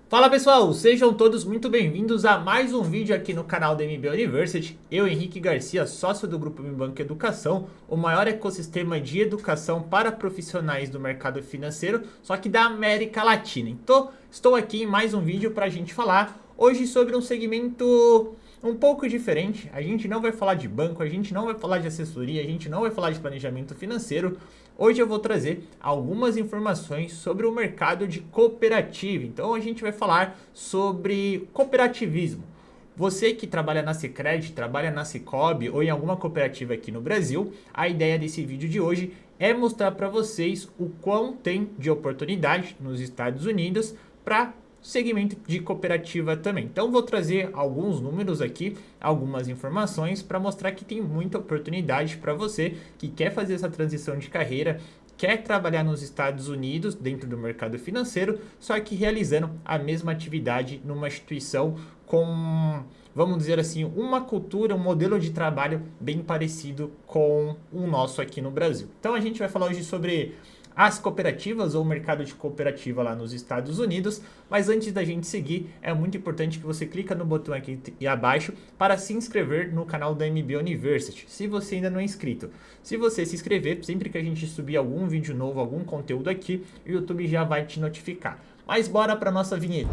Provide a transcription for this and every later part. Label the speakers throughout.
Speaker 1: Fala pessoal, sejam todos muito bem-vindos a mais um vídeo aqui no canal da MB University. Eu, Henrique Garcia, sócio do Grupo MBanco Educação, o maior ecossistema de educação para profissionais do mercado financeiro, só que da América Latina. Então, estou aqui em mais um vídeo para a gente falar hoje sobre um segmento um pouco diferente. A gente não vai falar de banco, a gente não vai falar de assessoria, a gente não vai falar de planejamento financeiro. Hoje eu vou trazer algumas informações sobre o mercado de cooperativa. Então a gente vai falar sobre cooperativismo. Você que trabalha na Sicredi, trabalha na Sicoob ou em alguma cooperativa aqui no Brasil, a ideia desse vídeo de hoje é mostrar para vocês o quão tem de oportunidade nos Estados Unidos para segmento de cooperativa também. Então vou trazer alguns números aqui, algumas informações para mostrar que tem muita oportunidade para você que quer fazer essa transição de carreira, quer trabalhar nos Estados Unidos dentro do mercado financeiro, só que realizando a mesma atividade numa instituição com, vamos dizer assim, uma cultura, um modelo de trabalho bem parecido com o nosso aqui no Brasil. Então a gente vai falar hoje sobre as cooperativas ou o mercado de cooperativa lá nos Estados Unidos. Mas antes da gente seguir, é muito importante que você clique no botão aqui abaixo para se inscrever no canal da MB University, se você ainda não é inscrito. Se você se inscrever, sempre que a gente subir algum vídeo novo, algum conteúdo aqui, o YouTube já vai te notificar. Mas bora para nossa vinheta.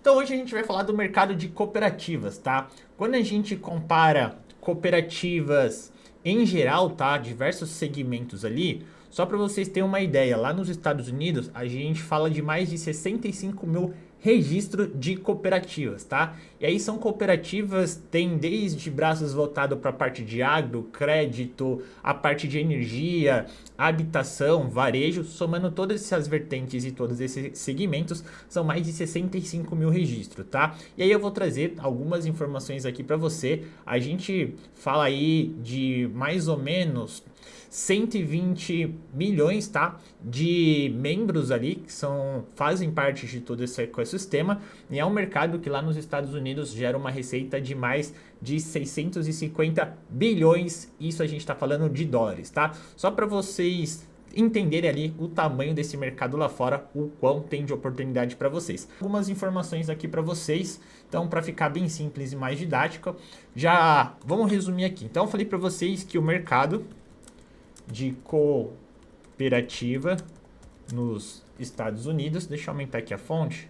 Speaker 1: Então hoje a gente vai falar do mercado de cooperativas, tá? Quando a gente compara cooperativas em geral, tá? Diversos segmentos ali. Só para vocês terem uma ideia, lá nos Estados Unidos a gente fala de mais de 65 mil registros de cooperativas, tá? E aí são cooperativas, tem desde braços voltados para a parte de agro, crédito, a parte de energia, habitação, varejo, somando todas essas vertentes e todos esses segmentos, são mais de 65 mil registros, tá? E aí eu vou trazer algumas informações aqui para você. A gente fala aí de mais ou menos 120 milhões, tá, de membros ali que fazem parte de todo esse ecossistema, e é um mercado que lá nos Estados Unidos gera uma receita de mais de 650 bilhões, isso a gente está falando de dólares, tá? Só para vocês entenderem ali o tamanho desse mercado lá fora, o quão tem de oportunidade para vocês. Algumas informações aqui para vocês, então para ficar bem simples e mais didático, já vamos resumir aqui. Então eu falei para vocês que o mercado de cooperativa nos Estados Unidos, deixa eu aumentar aqui a fonte,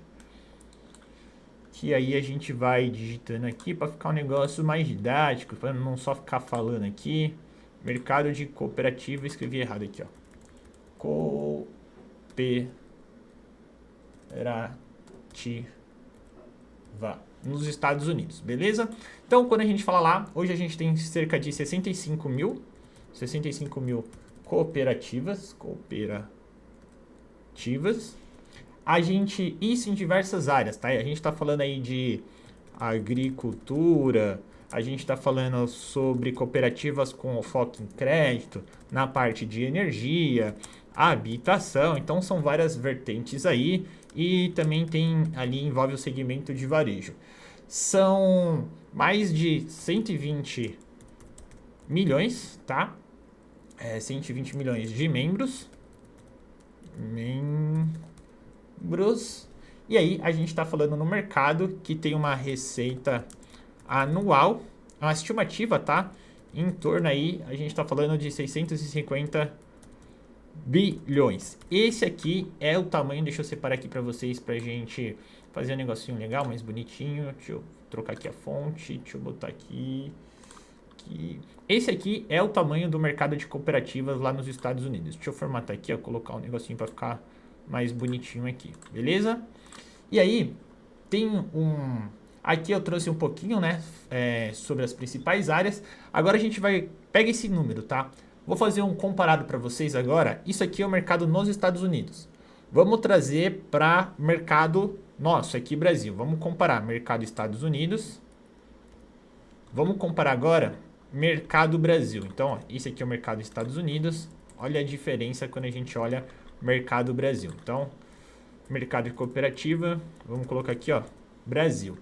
Speaker 1: que aí a gente vai digitando aqui para ficar um negócio mais didático, para não só ficar falando aqui. Mercado de cooperativa, escrevi errado aqui, ó. Cooperativa nos Estados Unidos, beleza? Então, quando a gente fala lá, hoje a gente tem cerca de 65 mil cooperativas. Isso em diversas áreas, tá? A gente está falando aí de agricultura, a gente está falando sobre cooperativas com foco em crédito, na parte de energia, habitação, então são várias vertentes aí, e também tem ali, envolve o segmento de varejo. São mais de 120 milhões, tá? 120 milhões de membros. E aí a gente está falando no mercado que tem uma receita anual, uma estimativa, tá? Em torno aí, a gente está falando de 650 bilhões. Esse aqui é o tamanho, deixa eu separar aqui para vocês, para a gente fazer um negocinho legal, mais bonitinho. Deixa eu trocar aqui a fonte, deixa eu botar aqui. Esse aqui é o tamanho do mercado de cooperativas lá nos Estados Unidos. Deixa eu formatar aqui, ó, colocar um negocinho para ficar mais bonitinho aqui, beleza? E aí, aqui eu trouxe um pouquinho, né, sobre as principais áreas. Agora a gente pega esse número, tá? Vou fazer um comparado para vocês agora. Isso aqui é o mercado nos Estados Unidos. Vamos trazer para mercado nosso aqui Brasil. Vamos comparar mercado Estados Unidos. Vamos comparar agora mercado Brasil. Então, ó, esse aqui é o mercado Estados Unidos. Olha a diferença quando a gente olha mercado Brasil. Então, mercado de cooperativa, vamos colocar aqui, ó, Brasil.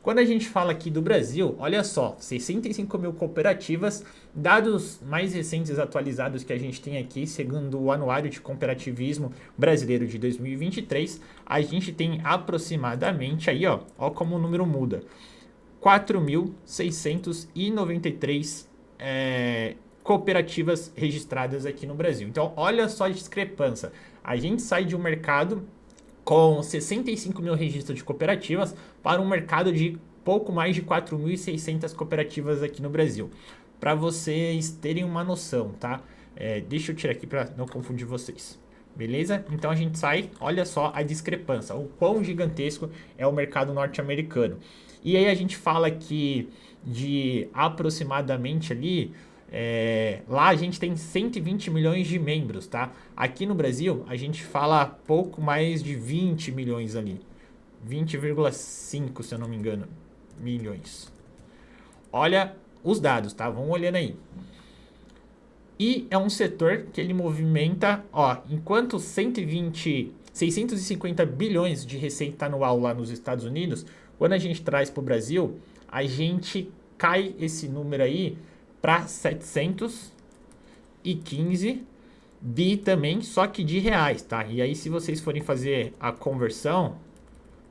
Speaker 1: Quando a gente fala aqui do Brasil, olha só, 65 mil cooperativas, dados mais recentes atualizados que a gente tem aqui, segundo o Anuário de Cooperativismo Brasileiro de 2023, a gente tem aproximadamente aí, ó como o número muda, 4.693 cooperativas registradas aqui no Brasil. Então, olha só a discrepância. A gente sai de um mercado com 65 mil registros de cooperativas para um mercado de pouco mais de 4.600 cooperativas aqui no Brasil. Para vocês terem uma noção, tá? Deixa eu tirar aqui para não confundir vocês. Beleza? Então a gente sai, olha só a discrepância, o quão gigantesco é o mercado norte-americano. E aí a gente fala que de aproximadamente ali, lá a gente tem 120 milhões de membros, tá? Aqui no Brasil a gente fala pouco mais de 20 milhões ali, 20,5 se eu não me engano, milhões. Olha os dados, tá? Vamos olhando aí. E é um setor que ele movimenta, enquanto 650 bilhões de receita anual lá nos Estados Unidos, quando a gente traz para o Brasil, a gente cai esse número aí para 715 bi também, só que de reais, tá? E aí se vocês forem fazer a conversão,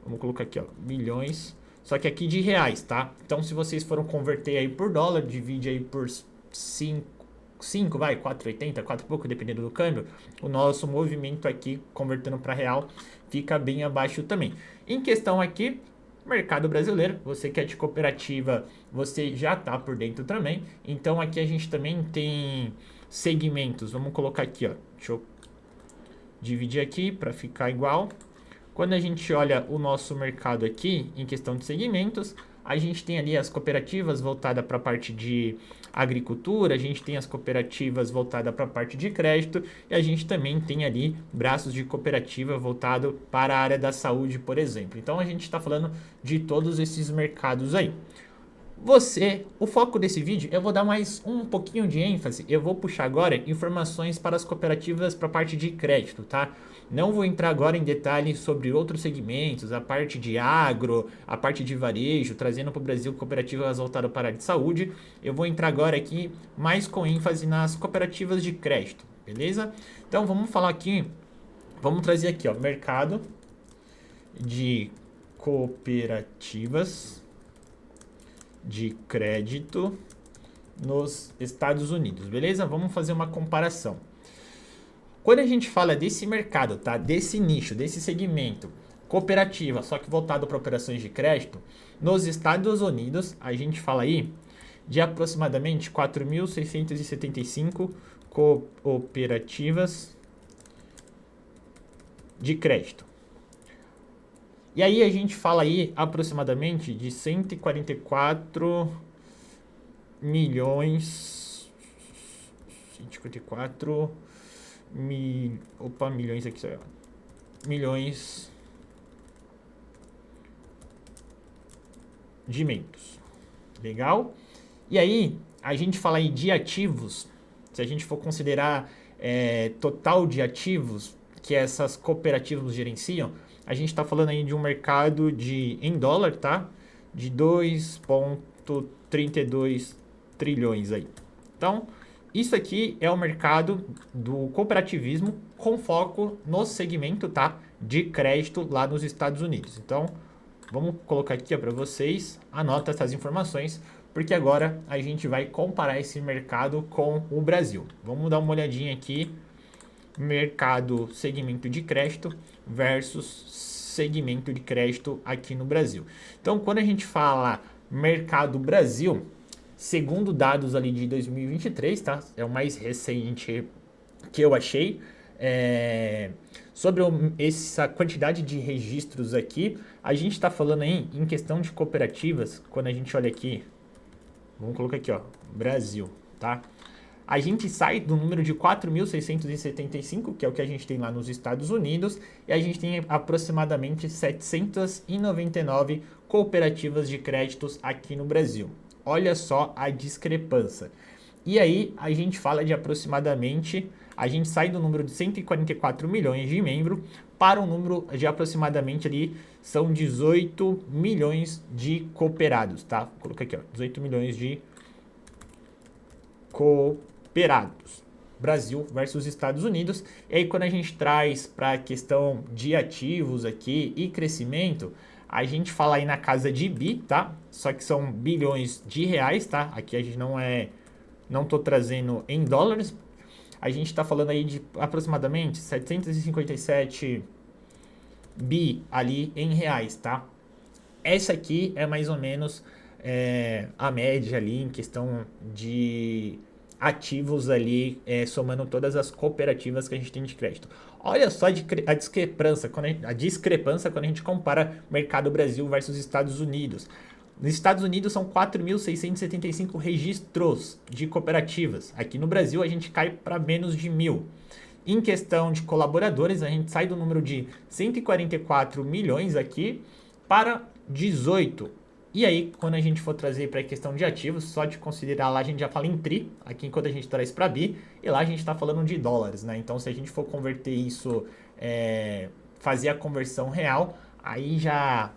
Speaker 1: vamos colocar aqui, bilhões, só que aqui de reais, tá? Então se vocês foram converter aí por dólar, divide aí por 4,80, 4 e pouco, dependendo do câmbio, o nosso movimento aqui, convertendo para real, fica bem abaixo também. Em questão aqui, mercado brasileiro, você que é de cooperativa, você já está por dentro também. Então aqui a gente também tem segmentos, vamos colocar aqui, deixa eu dividir aqui para ficar igual. Quando a gente olha o nosso mercado aqui, em questão de segmentos, a gente tem ali as cooperativas voltadas para a parte de agricultura, a gente tem as cooperativas voltadas para a parte de crédito e a gente também tem ali braços de cooperativa voltado para a área da saúde, por exemplo. Então a gente está falando de todos esses mercados aí. O foco desse vídeo, eu vou dar mais um pouquinho de ênfase, eu vou puxar agora informações para as cooperativas para a parte de crédito, tá? Não vou entrar agora em detalhes sobre outros segmentos, a parte de agro, a parte de varejo, trazendo para o Brasil cooperativas voltadas para a área de saúde. Eu vou entrar agora aqui mais com ênfase nas cooperativas de crédito, beleza? Então vamos falar aqui, vamos trazer aqui, mercado de cooperativas de crédito nos Estados Unidos, beleza? Vamos fazer uma comparação. Quando a gente fala desse mercado, tá? Desse nicho, desse segmento, cooperativa, só que voltado para operações de crédito, nos Estados Unidos, a gente fala aí de aproximadamente 4.675 cooperativas de crédito. E aí a gente fala aí aproximadamente de 144 milhões... 154 mil... Opa, milhões aqui, milhões de membros. Legal? E aí, a gente fala aí de ativos, se a gente for considerar total de ativos que essas cooperativas gerenciam, a gente está falando aí de um mercado em dólar, tá? De 2,32 trilhões aí. Então, isso aqui é o mercado do cooperativismo com foco no segmento, tá? De crédito lá nos Estados Unidos. Então, vamos colocar aqui para vocês, anota essas informações, porque agora a gente vai comparar esse mercado com o Brasil. Vamos dar uma olhadinha aqui. Mercado segmento de crédito versus segmento de crédito aqui no Brasil. Então, quando a gente fala mercado Brasil, segundo dados ali de 2023, tá? É o mais recente que eu achei. Sobre essa quantidade de registros aqui, a gente está falando aí em questão de cooperativas, quando a gente olha aqui, vamos colocar aqui, Brasil, tá? A gente sai do número de 4.675, que é o que a gente tem lá nos Estados Unidos, e a gente tem aproximadamente 799 cooperativas de créditos aqui no Brasil. Olha só a discrepância. E aí a gente fala de aproximadamente a gente sai do número de 144 milhões de membros para um número de aproximadamente ali, são 18 milhões de cooperados, tá? Vou colocar aqui, ó, 18 milhões de cooperados. Brasil versus Estados Unidos. E aí quando a gente traz para a questão de ativos aqui e crescimento, a gente fala aí na casa de bi, tá? Só que são bilhões de reais, tá? Aqui a gente não tô trazendo em dólares. A gente está falando aí de aproximadamente 757 bi ali em reais, tá? Essa aqui é mais ou menos a média ali em questão de ativos ali, somando todas as cooperativas que a gente tem de crédito. Olha só a discrepância quando a gente compara mercado Brasil versus Estados Unidos. Nos Estados Unidos são 4.675 registros de cooperativas. Aqui no Brasil a gente cai para menos de 1.000. Em questão de colaboradores, a gente sai do número de 144 milhões aqui para 18. E aí, quando a gente for trazer para a questão de ativos, só de considerar lá, a gente já fala em tri, aqui enquanto a gente traz para bi, e lá a gente está falando de dólares, né? Então, se a gente for converter isso, fazer a conversão real, aí já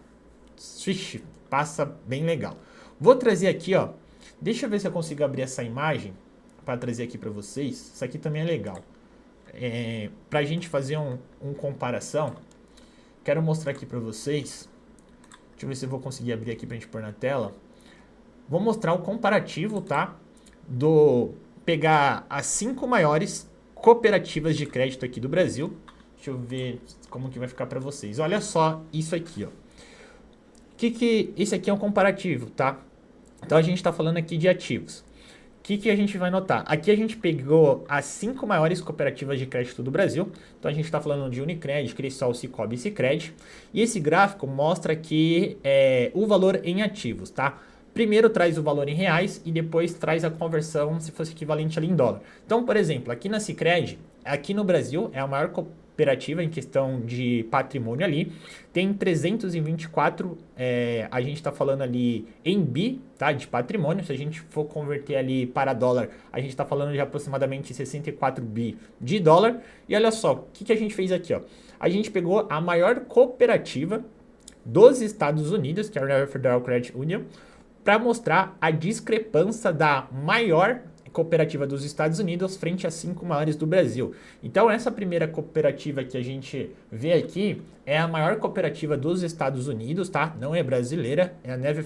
Speaker 1: passa bem legal. Vou trazer aqui, ó, deixa eu ver se eu consigo abrir essa imagem para trazer aqui para vocês. Isso aqui também é legal. Para a gente fazer um comparação, quero mostrar aqui para vocês. Deixa eu ver se eu vou conseguir abrir aqui pra gente pôr na tela. Vou mostrar o comparativo, tá? Pegar as 5 maiores cooperativas de crédito aqui do Brasil. Deixa eu ver como que vai ficar para vocês. Olha só isso aqui, ó. Esse aqui é um comparativo, tá? Então a gente tá falando aqui de ativos. O que a gente vai notar? Aqui a gente pegou as 5 maiores cooperativas de crédito do Brasil. Então a gente está falando de Unicred, Cressol, Cicobi e Sicredi. E esse gráfico mostra aqui o valor em ativos, tá? Primeiro traz o valor em reais e depois traz a conversão se fosse equivalente ali em dólar. Então, por exemplo, aqui na Sicredi, aqui no Brasil, é a maior cooperativa em questão de patrimônio ali, tem 324, a gente está falando ali em bi, tá, de patrimônio. Se a gente for converter ali para dólar, a gente está falando de aproximadamente 64 bi de dólar. E olha só, o que a gente fez aqui, ó? A gente pegou a maior cooperativa dos Estados Unidos, que é a United Federal Credit Union, para mostrar a discrepância da maior cooperativa dos Estados Unidos frente às 5 maiores do Brasil. Então essa primeira cooperativa que a gente vê aqui é a maior cooperativa dos Estados Unidos, tá? Não é brasileira, é a Navy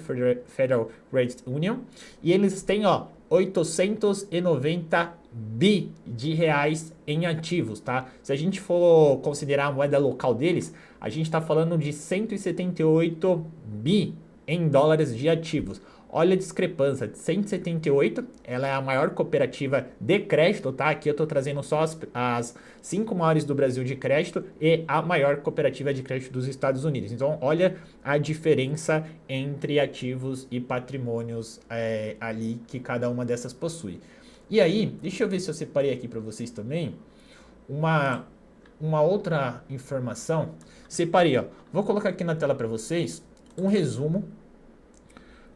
Speaker 1: Federal Credit Union, e eles têm, ó, 890 bi de reais em ativos, tá? Se a gente for considerar a moeda local deles, a gente está falando de 178 bi em dólares de ativos. Olha a discrepância, de 178, ela é a maior cooperativa de crédito, tá? Aqui eu tô trazendo só as 5 maiores do Brasil de crédito e a maior cooperativa de crédito dos Estados Unidos. Então, olha a diferença entre ativos e patrimônios ali que cada uma dessas possui. E aí, deixa eu ver se eu separei aqui para vocês também uma outra informação. Separei, ó. Vou colocar aqui na tela para vocês um resumo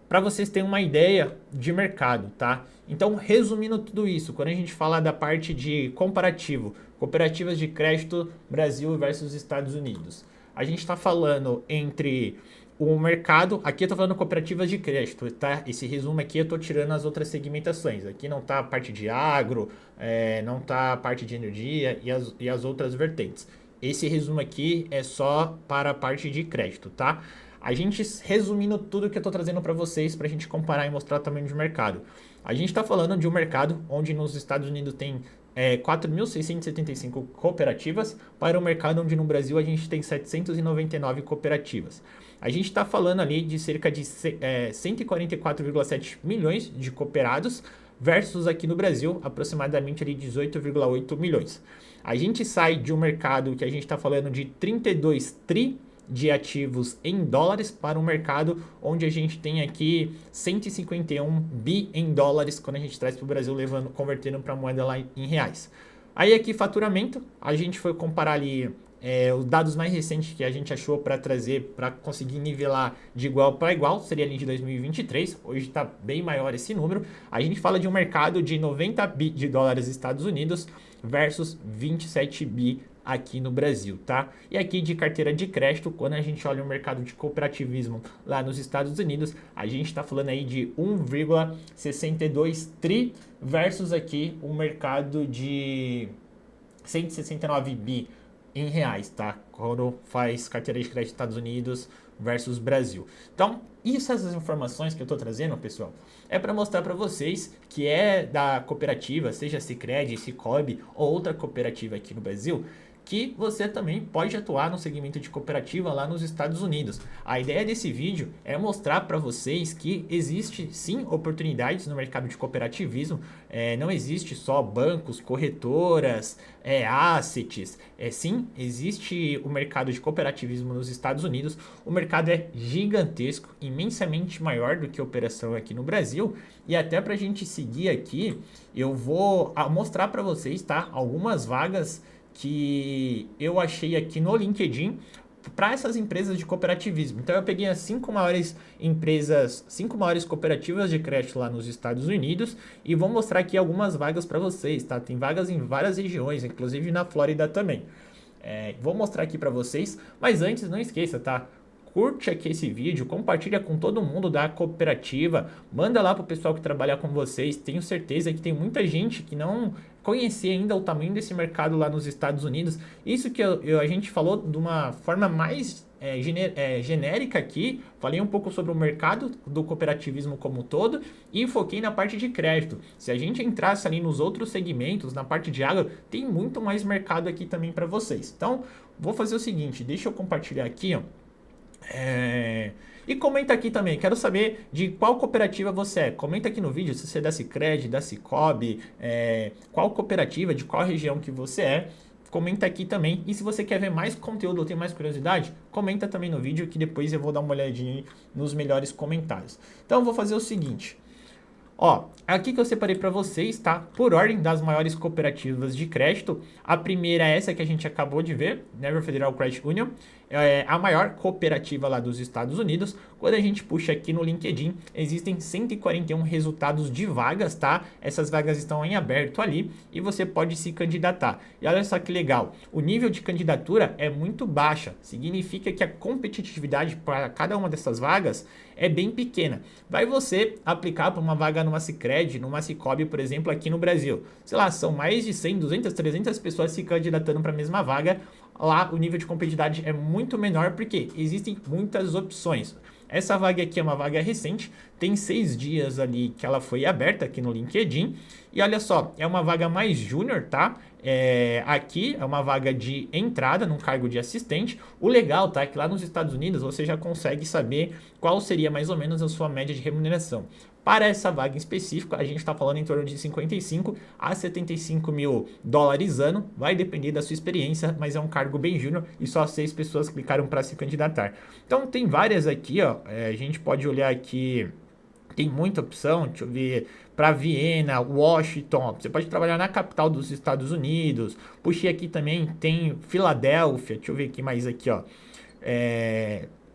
Speaker 1: para vocês terem uma ideia de mercado, tá? Então, resumindo tudo isso, quando a gente fala da parte de comparativo, cooperativas de crédito Brasil versus Estados Unidos, a gente está falando entre o mercado, aqui eu estou falando cooperativas de crédito, tá? Esse resumo aqui eu estou tirando as outras segmentações, aqui não está a parte de agro, não está a parte de energia e as outras vertentes. Esse resumo aqui é só para a parte de crédito, tá? A gente, resumindo tudo que eu estou trazendo para vocês, para a gente comparar e mostrar o tamanho de mercado. A gente está falando de um mercado onde nos Estados Unidos tem 4.675 cooperativas, para um mercado onde no Brasil a gente tem 799 cooperativas. A gente está falando ali de cerca de 144,7 milhões de cooperados, versus aqui no Brasil, aproximadamente ali 18,8 milhões. A gente sai de um mercado que a gente está falando de 32 tri de ativos em dólares para um mercado onde a gente tem aqui 151 bi em dólares quando a gente traz para o Brasil, convertendo para a moeda lá em reais. Aí aqui faturamento, a gente foi comparar ali os dados mais recentes que a gente achou para trazer, para conseguir nivelar de igual para igual, seria ali de 2023, hoje está bem maior esse número. A gente fala de um mercado de 90 bi de dólares Estados Unidos versus 27 bi aqui no Brasil, tá? E aqui de carteira de crédito, quando a gente olha o mercado de cooperativismo lá nos Estados Unidos, a gente está falando aí de 1,62 tri versus aqui o mercado de 169 bi em reais, tá? Quando faz carteira de crédito Estados Unidos versus Brasil. Então, essas informações que eu tô trazendo, pessoal, é para mostrar para vocês que é da cooperativa, seja Sicredi, Sicobi ou outra cooperativa aqui no Brasil, que você também pode atuar no segmento de cooperativa lá nos Estados Unidos. A ideia desse vídeo é mostrar para vocês que existe sim oportunidades no mercado de cooperativismo, não existe só bancos, corretoras, assets, sim, existe o mercado de cooperativismo nos Estados Unidos. O mercado é gigantesco, imensamente maior do que a operação aqui no Brasil, e até para a gente seguir aqui, eu vou mostrar para vocês, tá, algumas vagas que eu achei aqui no LinkedIn para essas empresas de cooperativismo. Então eu peguei as 5 maiores empresas, 5 maiores cooperativas de crédito lá nos Estados Unidos e vou mostrar aqui algumas vagas para vocês, tá? Tem vagas em várias regiões, inclusive na Flórida também. Vou mostrar aqui para vocês, mas antes não esqueça, tá? Curte aqui esse vídeo, compartilha com todo mundo da cooperativa, manda lá pro pessoal que trabalha com vocês. Tenho certeza que tem muita gente que não conhecia ainda o tamanho desse mercado lá nos Estados Unidos. Isso que a gente falou de uma forma mais genérica aqui, falei um pouco sobre o mercado do cooperativismo como um todo e foquei na parte de crédito. Se a gente entrasse ali nos outros segmentos, na parte de água, tem muito mais mercado aqui também para vocês. Então, vou fazer o seguinte, deixa eu compartilhar aqui, ó. E comenta aqui também, quero saber de qual cooperativa você é. Comenta aqui no vídeo se você é da Sicredi, da Sicobi, qual cooperativa, de qual região que você é. Comenta aqui também. E se você quer ver mais conteúdo ou tem mais curiosidade, comenta também no vídeo que depois eu vou dar uma olhadinha nos melhores comentários. Então eu vou fazer o seguinte. Ó, aqui que eu separei para vocês, tá? Por ordem das maiores cooperativas de crédito. A primeira é essa que a gente acabou de ver, Never Federal Credit Union. É a maior cooperativa lá dos Estados Unidos. Quando a gente puxa aqui no LinkedIn, existem 141 resultados de vagas, tá? Essas vagas estão em aberto ali e você pode se candidatar. E olha só que legal, o nível de candidatura é muito baixa. Significa que a competitividade para cada uma dessas vagas é bem pequena. Vai você aplicar para uma vaga numa Sicredi, numa Sicobi, por exemplo, aqui no Brasil. Sei lá, são mais de 100, 200, 300 pessoas se candidatando para a mesma vaga. Lá o nível de competitividade é muito menor porque existem muitas opções. Essa vaga aqui é uma vaga recente, tem 6 dias ali que ela foi aberta aqui no LinkedIn. E olha só, é uma vaga mais júnior, tá? Aqui é uma vaga de entrada num cargo de assistente. O legal, tá, é que lá nos Estados Unidos você já consegue saber qual seria mais ou menos a sua média de remuneração. Para essa vaga em específico, a gente está falando em torno de 55 a 75 mil dólares ano. Vai depender da sua experiência, mas é um cargo bem júnior e só 6 pessoas clicaram para se candidatar. Então tem várias aqui, ó. A gente pode olhar aqui, tem muita opção, deixa eu ver, para Viena, Washington, você pode trabalhar na capital dos Estados Unidos. Puxei aqui também, tem Filadélfia, deixa eu ver aqui mais aqui, ó.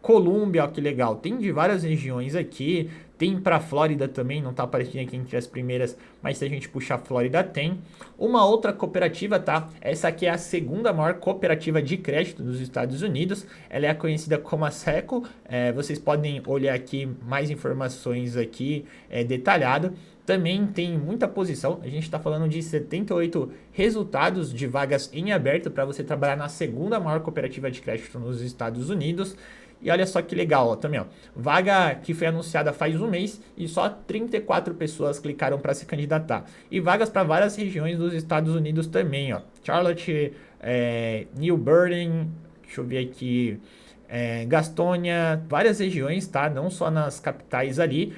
Speaker 1: Colômbia, ó, que legal, tem de várias regiões aqui, tem para Flórida também, não tá aparecendo aqui entre as primeiras, mas se a gente puxar a Flórida tem. Uma outra cooperativa, tá? Essa aqui é a segunda maior cooperativa de crédito dos Estados Unidos, ela é conhecida como a Seco, vocês podem olhar aqui mais informações aqui detalhado. Também tem muita posição, a gente está falando de 78 resultados de vagas em aberto para você trabalhar na segunda maior cooperativa de crédito nos Estados Unidos. E olha só que legal, ó, também, ó, vaga que foi anunciada faz um mês e só 34 pessoas clicaram para se candidatar. E vagas para várias regiões dos Estados Unidos também, ó, Charlotte, New Bern, deixa eu ver aqui, Gastonia, várias regiões, tá? Não só nas capitais ali.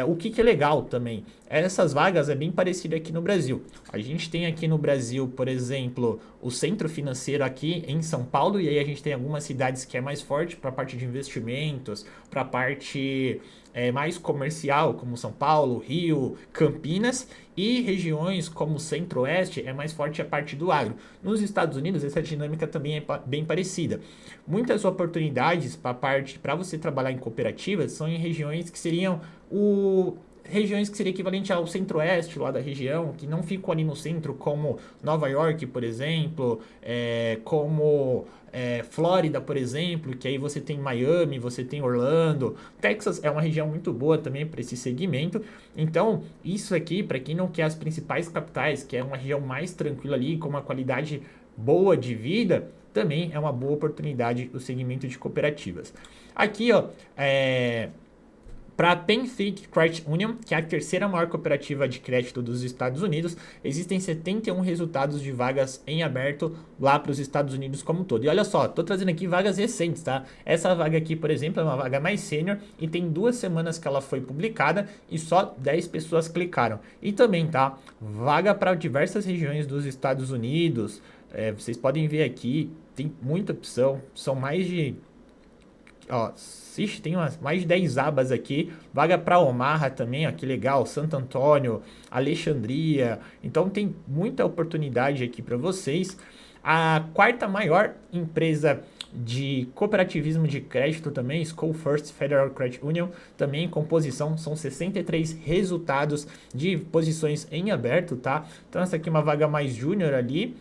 Speaker 1: O que é legal também, essas vagas é bem parecida aqui no Brasil. A gente tem aqui no Brasil, por exemplo, o centro financeiro aqui em São Paulo, e aí a gente tem algumas cidades que é mais forte para a parte de investimentos, para a parte mais comercial, como São Paulo, Rio, Campinas, e regiões como Centro-Oeste é mais forte a parte do agro. Nos Estados Unidos, essa dinâmica também é bem parecida. Muitas oportunidades para você trabalhar em cooperativas são em regiões que seriam regiões que seria equivalente ao centro-oeste lá da região, que não ficam ali no centro, como Nova York, por exemplo, como Flórida, por exemplo, que aí você tem Miami, você tem Orlando. Texas é uma região muito boa também para esse segmento. Então, isso aqui, para quem não quer as principais capitais, que é uma região mais tranquila ali, com uma qualidade boa de vida, também é uma boa oportunidade o segmento de cooperativas. Aqui, ó, para a PenFed Credit Union, que é a terceira maior cooperativa de crédito dos Estados Unidos, existem 71 resultados de vagas em aberto lá para os Estados Unidos como um todo. E olha só, estou trazendo aqui vagas recentes, tá? Essa vaga aqui, por exemplo, é uma vaga mais sênior e tem 2 semanas que ela foi publicada e só 10 pessoas clicaram. E também, tá? Vaga para diversas regiões dos Estados Unidos. Vocês podem ver aqui, tem muita opção, são mais de... Ó, tem mais de 10 abas aqui. Vaga para Omaha também, ó, que legal. Santo Antônio, Alexandria. Então tem muita oportunidade aqui para vocês. A quarta maior empresa de cooperativismo de crédito também, School First Federal Credit Union, também em composição, são 63 resultados de posições em aberto, tá? Então essa aqui é uma vaga mais júnior ali,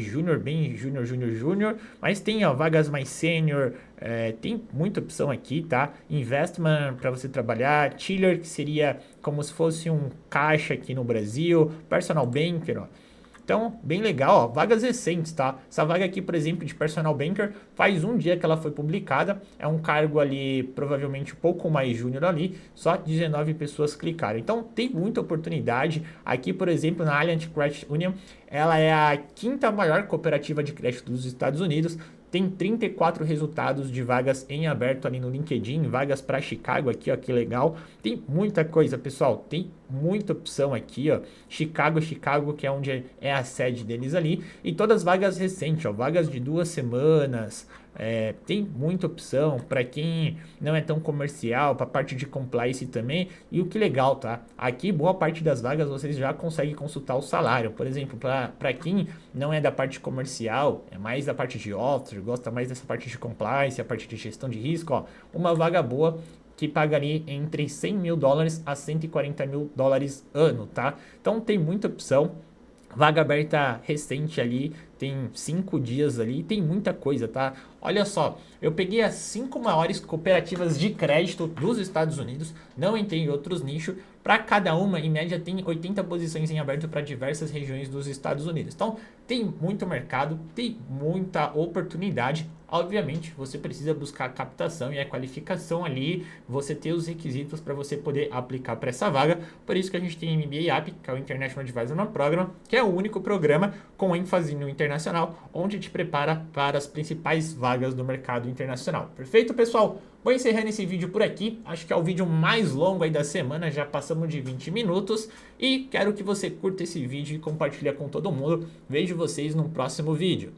Speaker 1: júnior, mas tem ó, vagas mais sênior, tem muita opção aqui, tá? Investment para você trabalhar, Tiller, que seria como se fosse um caixa aqui no Brasil, Personal Banker, ó. Então, bem legal, ó, vagas recentes, tá? Essa vaga aqui, por exemplo, de Personal Banker, faz um dia que ela foi publicada, é um cargo ali, provavelmente um pouco mais júnior ali, só 19 pessoas clicaram. Então, tem muita oportunidade. Aqui, por exemplo, na Alliant Credit Union, ela é a quinta maior cooperativa de crédito dos Estados Unidos, tem 34 resultados de vagas em aberto ali no LinkedIn, vagas para Chicago aqui, ó, que legal. Tem muita coisa, pessoal, tem muita opção aqui, ó. Chicago, que é onde é a sede deles ali. E todas as vagas recentes, ó, vagas de 2 semanas. Tem muita opção para quem não é tão comercial, para a parte de compliance também. E o que legal, tá? Aqui, boa parte das vagas vocês já conseguem consultar o salário. Por exemplo, para quem não é da parte comercial, é mais da parte de officer, gosta mais dessa parte de compliance, a parte de gestão de risco, ó, uma vaga boa que pagaria entre $100 mil a $140 mil ano, tá? Então tem muita opção. Vaga aberta recente ali, tem 5 dias ali, tem muita coisa, tá? Olha só, eu peguei as 5 maiores cooperativas de crédito dos Estados Unidos, não entrei em outros nichos, para cada uma, em média, tem 80 posições em aberto para diversas regiões dos Estados Unidos. Então, tem muito mercado, tem muita oportunidade. Obviamente, você precisa buscar a captação e a qualificação ali, você ter os requisitos para você poder aplicar para essa vaga. Por isso que a gente tem MBA App, que é o International Advisor Program, que é o único programa com ênfase no internacional, onde te prepara para as principais vagas do mercado internacional. Perfeito, pessoal? Vou encerrando esse vídeo por aqui, acho que é o vídeo mais longo aí da semana, já passamos de 20 minutos e quero que você curta esse vídeo e compartilhe com todo mundo. Vejo vocês no próximo vídeo.